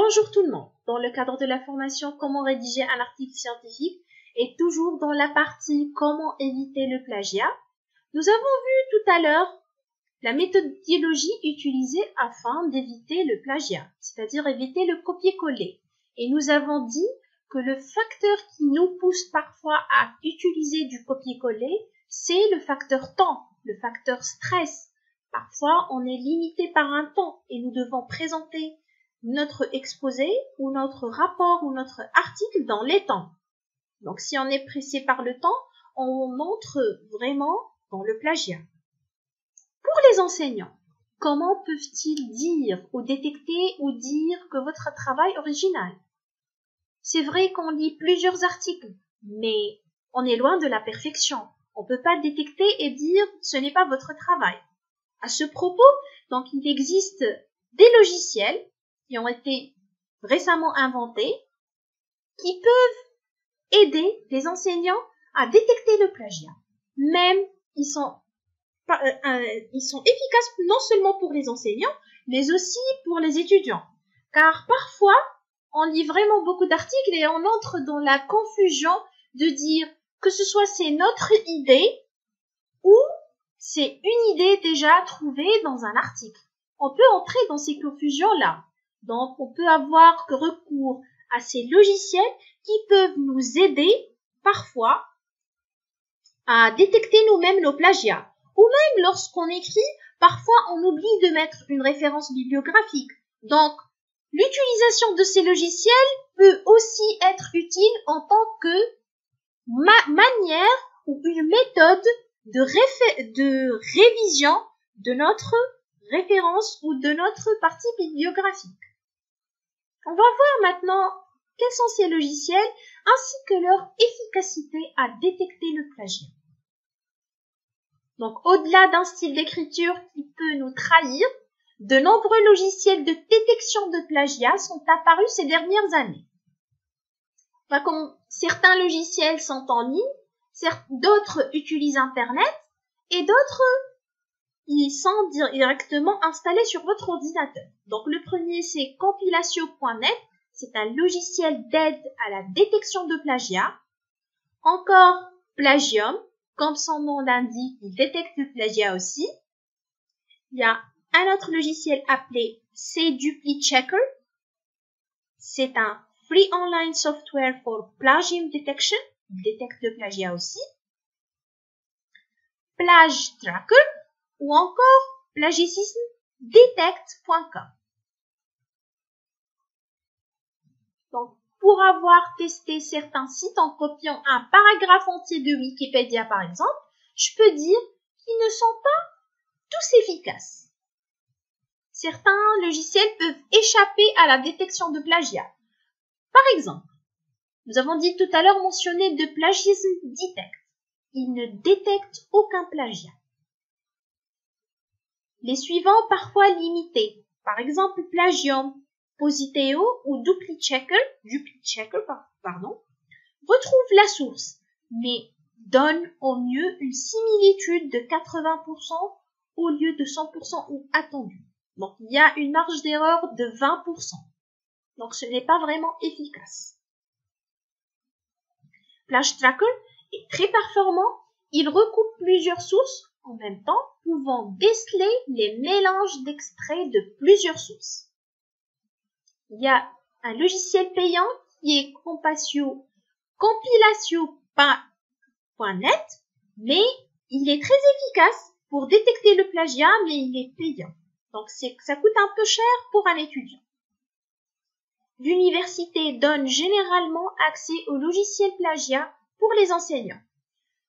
Bonjour tout le monde. Dans le cadre de la formation Comment rédiger un article scientifique et toujours dans la partie Comment éviter le plagiat, nous avons vu tout à l'heure la méthodologie utilisée afin d'éviter le plagiat, c'est-à-dire éviter le copier-coller. Et nous avons dit que le facteur qui nous pousse parfois à utiliser du copier-coller, c'est le facteur temps, le facteur stress. Parfois, on est limité par un temps et nous devons présenter notre exposé ou notre rapport ou notre article dans les temps. Donc, si on est pressé par le temps, on entre vraiment dans le plagiat. Pour les enseignants, comment peuvent-ils dire ou détecter ou dire que votre travail est original? C'est vrai qu'on lit plusieurs articles, mais on est loin de la perfection. On ne peut pas détecter et dire ce n'est pas votre travail. À ce propos, donc il existe des logiciels qui ont été récemment inventés qui peuvent aider les enseignants à détecter le plagiat. Même ils sont efficaces non seulement pour les enseignants, mais aussi pour les étudiants. Car parfois, on lit vraiment beaucoup d'articles et on entre dans la confusion de dire que ce soit c'est notre idée ou c'est une idée déjà trouvée dans un article. On peut entrer dans ces confusions-là. Donc, on peut avoir recours à ces logiciels qui peuvent nous aider parfois à détecter nous-mêmes nos plagiats. Ou même lorsqu'on écrit, parfois on oublie de mettre une référence bibliographique. Donc, l'utilisation de ces logiciels peut aussi être utile en tant que manière ou une méthode de révision de notre référence ou de notre partie bibliographique. On va voir maintenant quels sont ces logiciels ainsi que leur efficacité à détecter le plagiat. Donc, au-delà d'un style d'écriture qui peut nous trahir, de nombreux logiciels de détection de plagiat sont apparus ces dernières années. Comme certains logiciels sont en ligne, d'autres utilisent Internet et d'autres ils sont directement installés sur votre ordinateur. Donc, le premier, c'est compilatio.net. C'est un logiciel d'aide à la détection de plagiat. Encore, Plagium. Comme son nom l'indique, il détecte le plagiat aussi. Il y a un autre logiciel appelé CDupliChecker. C'est un free online software for plagium detection. Il détecte le plagiat aussi. PlageTracker ou encore plagicismdetect.com. Donc, pour avoir testé certains sites en copiant un paragraphe entier de Wikipédia par exemple, je peux dire qu'ils ne sont pas tous efficaces. Certains logiciels peuvent échapper à la détection de plagiat. Par exemple, nous avons dit tout à l'heure mentionné de Plagiaism Detect. Il ne détecte aucun plagiat. Les suivants parfois limités, par exemple Plagium, Positeo ou DupliChecker, retrouvent la source, mais donnent au mieux une similitude de 80% au lieu de 100% ou attendu. Donc il y a une marge d'erreur de 20%. Donc ce n'est pas vraiment efficace. PlageTracker est très performant, il recoupe plusieurs sources en même temps, pouvant déceler les mélanges d'extraits de plusieurs sources. Il y a un logiciel payant qui est compilatio.net, mais il est très efficace pour détecter le plagiat, mais il est payant. Donc ça coûte un peu cher pour un étudiant. L'université donne généralement accès au logiciel plagiat pour les enseignants.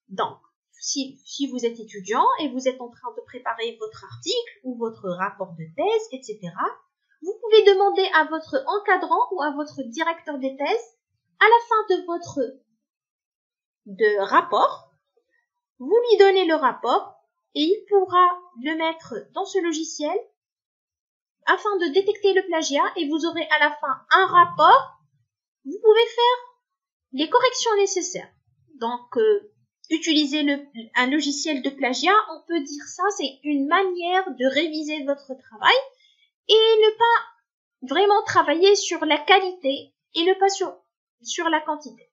Donc, si vous êtes étudiant et vous êtes en train de préparer votre article ou votre rapport de thèse, etc., vous pouvez demander à votre encadrant ou à votre directeur des thèses, à la fin de votre rapport, vous lui donnez le rapport et il pourra le mettre dans ce logiciel afin de détecter le plagiat et vous aurez à la fin un rapport. Vous pouvez faire les corrections nécessaires. Donc, utiliser un logiciel de plagiat, on peut dire ça, c'est une manière de réviser votre travail et ne pas vraiment travailler sur la qualité et ne pas sur la quantité.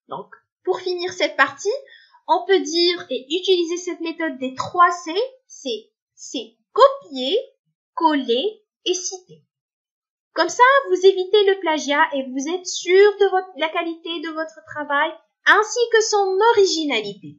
Donc, pour finir cette partie, on peut dire et utiliser cette méthode des 3 C, c'est copier, coller et citer. Comme ça, vous évitez le plagiat et vous êtes sûr de la qualité de votre travail ainsi que son originalité.